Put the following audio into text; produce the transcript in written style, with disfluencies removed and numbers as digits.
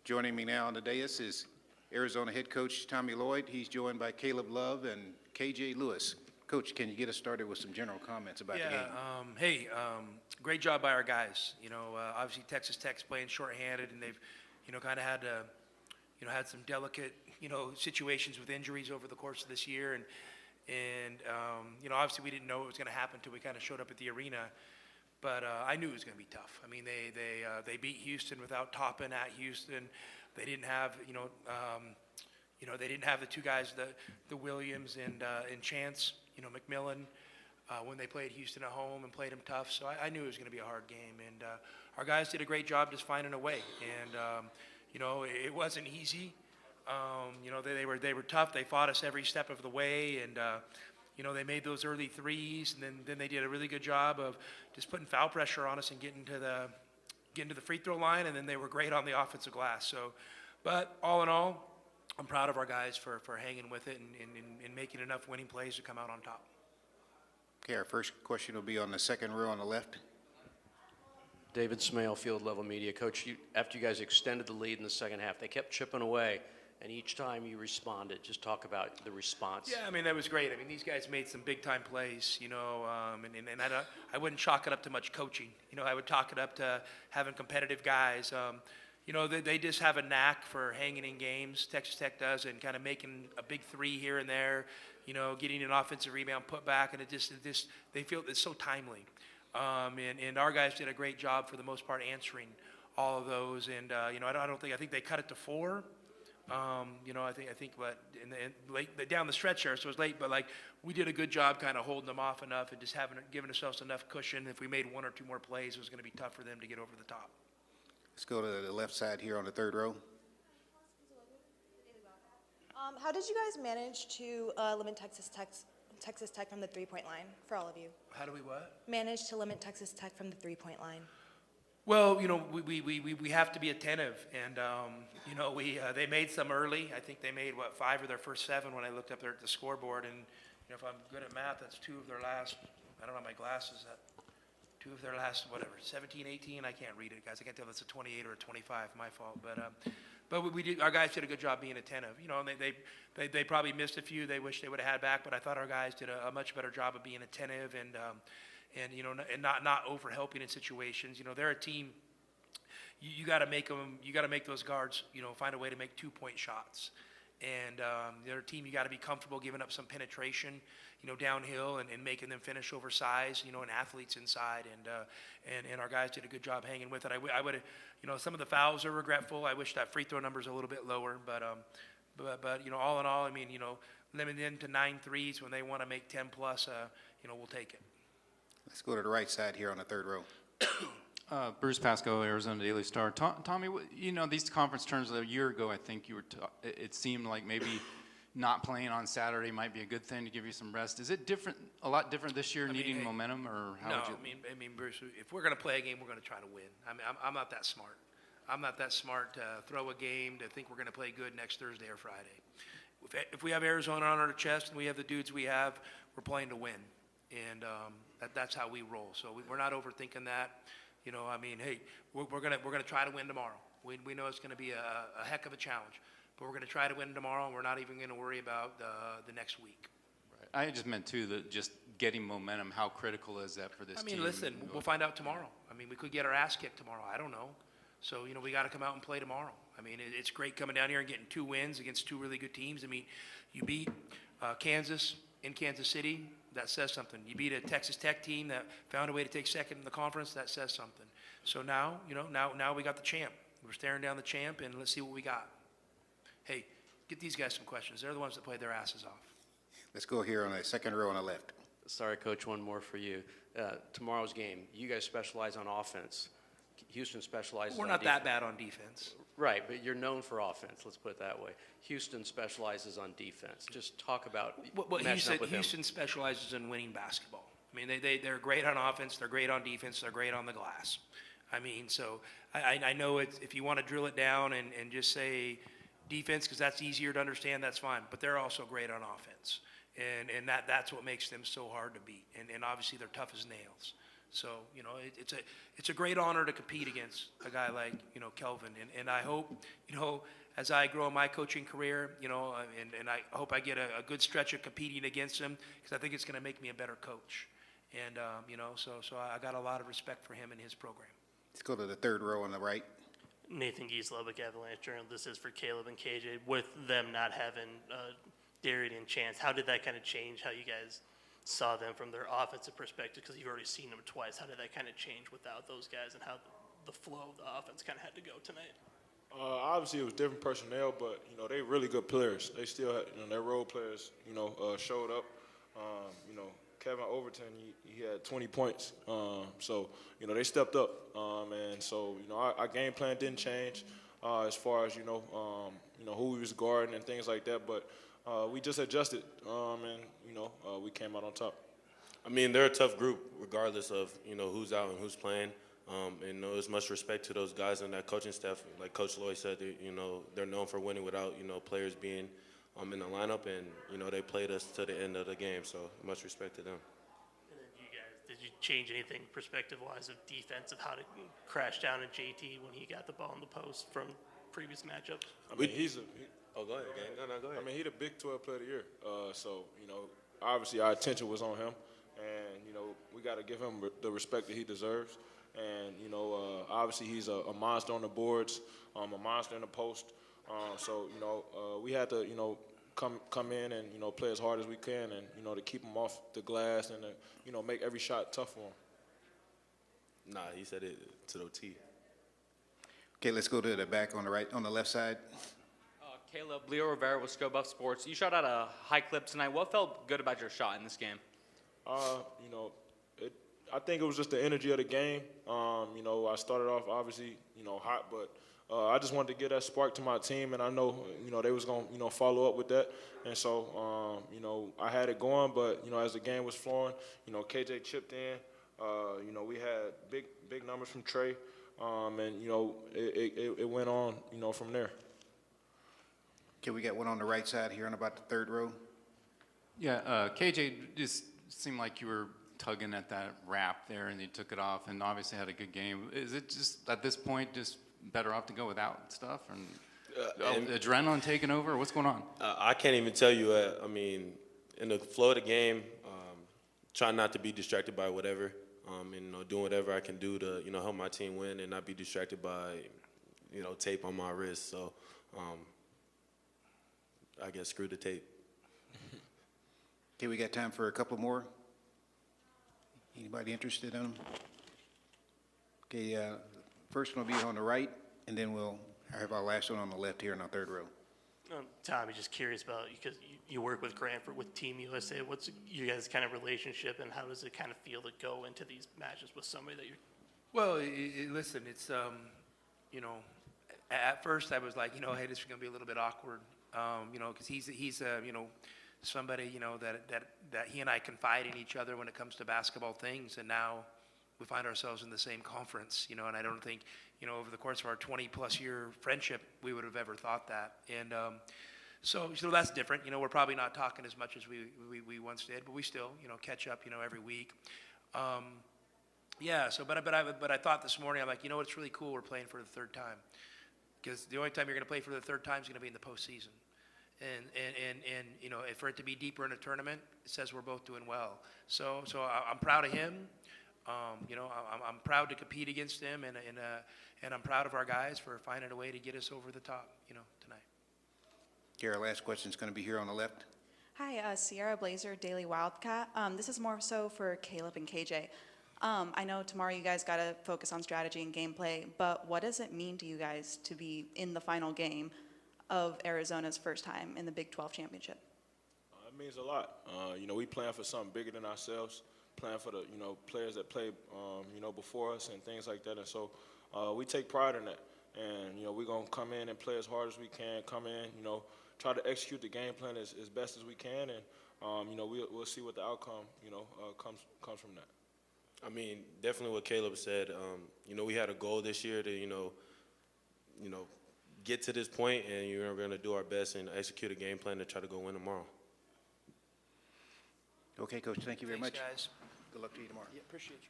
Joining me now on the dais is Arizona head coach Tommy Lloyd. He's joined by Caleb Love and KJ Lewis. Coach, can you get us started with some general comments about the game? Great job by our guys. Obviously Texas Tech's playing shorthanded, and they've, kind of had to, had some delicate, situations with injuries over the course of this year, and obviously we didn't know what was going to happen until we kind of showed up at the arena. But I knew it was going to be tough. I mean, they beat Houston without Toppin at Houston. They didn't have, they didn't have the two guys, the Williams and Chance, McMillan, when they played Houston at home and played them tough. So I knew it was going to be a hard game. And our guys did a great job just finding a way. And, it wasn't easy. They were tough. They fought us every step of the way. And, they made those early threes, and then they did a really good job of just putting foul pressure on us and getting to the free throw line, and then they were great on the offensive glass. So, but all in all, I'm proud of our guys for hanging with it and making enough winning plays to come out on top. Okay, our first question will be on the second row on the left. David Smale, Field Level Media. Coach, after you guys extended the lead in the second half, they kept chipping away, and each time you responded. Just talk about the response. Yeah, I mean, that was great. I mean, these guys made some big-time plays, and I wouldn't chalk it up to much coaching. I would chalk it up to having competitive guys. They just have a knack for hanging in games. Texas Tech does, and kind of making a big three here and there, getting an offensive rebound put back, and they feel it's so timely. And our guys did a great job for the most part answering all of those. And I think they cut it to 4. I think, but late down the stretch there, so it was late. But we did a good job, kind of holding them off enough and just giving ourselves enough cushion. If we made 1 or 2 more plays, it was going to be tough for them to get over the top. Let's go to the left side here on the third row. How did you guys manage to limit Texas Tech from the three-point line for all of you? How do we what? Manage to limit Texas Tech from the three-point line. Well, we have to be attentive, and they made some early. I think they made 5 of their first 7 when I looked up there at the scoreboard. And if I'm good at math, that's 2 of their last. I don't have my glasses. 2 of their last 17, 18. I can't read it, guys. I can't tell if it's a 28 or a 25. My fault. But we did. Our guys did a good job being attentive. And they probably missed a few they wish they would have had back. But I thought our guys did a much better job of being attentive and not over helping in situations. They're a team. You got to make them. You got to make those guards. Find a way to make 2-point shots. And they're a team. You got to be comfortable giving up some penetration, downhill and making them finish oversized, and athletes inside. And our guys did a good job hanging with it. I would, some of the fouls are regretful. I wish that free throw number's a little bit lower. But all in all, I mean, limiting them to 9 threes when they want to make 10 plus, we'll take it. Let's go to the right side here on the third row. Bruce Pasco, Arizona Daily Star. Tommy, these conference tournaments a year ago, I think it seemed like maybe not playing on Saturday might be a good thing to give you some rest. Is it a lot different this year, needing momentum, or how would you? I mean, Bruce, if we're going to play a game, we're going to try to win. I mean, I'm not that smart. I'm not that smart to throw a game to think we're going to play good next Thursday or Friday. If we have Arizona on our chest and we have the dudes we have, we're playing to win. And that's how we roll. So we're not overthinking that. I mean, hey, we're gonna try to win tomorrow. We know it's going to be a heck of a challenge, but we're going to try to win tomorrow, and we're not even going to worry about the next week. Right. I just meant too that just getting momentum. How critical is that for this team? I mean, listen, we'll find out tomorrow. I mean, we could get our ass kicked tomorrow. I don't know. So we got to come out and play tomorrow. I mean, it's great coming down here and getting 2 wins against 2 really good teams. I mean, you beat Kansas in Kansas City. That says something. You beat a Texas Tech team that found a way to take second in the conference. That says something. So now, now we got the champ. We're staring down the champ, and let's see what we got. Hey, get these guys some questions. They're the ones that played their asses off. Let's go here on the second row on the left. Sorry, Coach, one more for you. Tomorrow's game, you guys specialize on offense. Houston specializes on defense. We're not that bad on defense. Right, but you're known for offense, let's put it that way. Houston specializes on defense. Just talk about matching up with them. Houston specializes in winning basketball. I mean, they're great on offense, they're great on defense, they're great on the glass. I mean, so I know if you want to drill it down and just say defense, because that's easier to understand, that's fine. But they're also great on offense. And that's what makes them so hard to beat. And obviously they're tough as nails. So, it's a great honor to compete against a guy like, Kelvin. And I hope, as I grow in my coaching career, and I hope I get a good stretch of competing against him, because I think it's going to make me a better coach. And, so I got a lot of respect for him and his program. Let's go to the third row on the right. Nathan Geese, Lubbock Avalanche Journal. This is for Caleb and KJ. With them not having Darian and Chance, how did that kind of change how you guys saw them from their offensive perspective? Because you've already seen them twice. How did that kind of change without those guys, and how the flow of the offense kind of had to go tonight? Obviously, it was different personnel, but, they really good players. They still had, their role players, showed up. Kevin Overton, he had 20 points. So, they stepped up. And so, our game plan didn't change as far as, who we was guarding and things like that. But we just adjusted, and, we came out on top. I mean, they're a tough group regardless of, who's out and who's playing. And there's much respect to those guys and that coaching staff. Like Coach Lloyd said, they're known for winning without, players being in the lineup, and, they played us to the end of the game, so much respect to them. And then you guys, did you change anything perspective-wise of defense, of how to crash down at JT when he got the ball in the post from previous matchups? I mean, Oh, go ahead, gang. No, go ahead. I mean, he's the Big 12 Player of the Year. So, obviously our attention was on him. And, we got to give him the respect that he deserves. And, obviously he's a monster on the boards, a monster in the post. So, we had to, come in and, play as hard as we can and, to keep him off the glass and, make every shot tough for him. Nah, he said it to the T. Okay, let's go to the back on the left side. Caleb, Leo Rivera with Scope Buff Sports. You shot at a high clip tonight. What felt good about your shot in this game? I think it was just the energy of the game. I started off obviously, hot, but I just wanted to get that spark to my team, and I know, they was going to, follow up with that. And so, I had it going, but, as the game was flowing, KJ chipped in. We had big numbers from Trey, and, it went on, from there. Okay, we got one on the right side here on about the third row. Yeah, KJ, just seemed like you were tugging at that wrap there, and you took it off, and obviously had a good game. Is it just, at this point, just better off to go without stuff, and adrenaline taking over? What's going on? I can't even tell you. I mean, in the flow of the game, try not to be distracted by whatever, and doing whatever I can do to help my team win and not be distracted by tape on my wrist. So I guess screw the tape. Okay, we got time for a couple more. Anybody interested in them? Okay, first one will be on the right, and then we'll have our last one on the left here in our third row. Tommy, just curious about, because you work with Granford, with Team USA, what's you guys' kind of relationship, and how does it kind of feel to go into these matches with somebody that you're... Well, listen, it's, at first I was like, hey, this is going to be a little bit awkward, because he's somebody, that he and I confide in each other when it comes to basketball things, and now we find ourselves in the same conference, and I don't think, over the course of our 20-plus year friendship, we would have ever thought that. And so that's different. We're probably not talking as much as we once did, but we still, catch up, every week. Yeah, so, but I thought this morning, I'm like, it's really cool we're playing for the third time. Because the only time you're going to play for the third time is going to be in the postseason. And for it to be deeper in a tournament, it says we're both doing well. So I'm proud of him. I'm proud to compete against him, and I'm proud of our guys for finding a way to get us over the top, tonight. Okay, our last question is going to be here on the left. Hi, Sierra Blazer, Daily Wildcat. This is more so for Caleb and KJ. I know tomorrow you guys got to focus on strategy and gameplay, but what does it mean to you guys to be in the final game of Arizona's first time in the Big-12 championship? It means a lot. We plan for something bigger than ourselves, plan for the, players that play, before us and things like that. And so we take pride in that. And, we're going to come in and play as hard as we can, come in, try to execute the game plan as best as we can. And, we'll see what the outcome, comes from that. I mean, definitely what Caleb said. We had a goal this year to, get to this point, and we're going to do our best and execute a game plan to try to go win tomorrow. Okay, Coach, thank you very much. Thanks, guys. Good luck to you tomorrow. Yeah, appreciate you.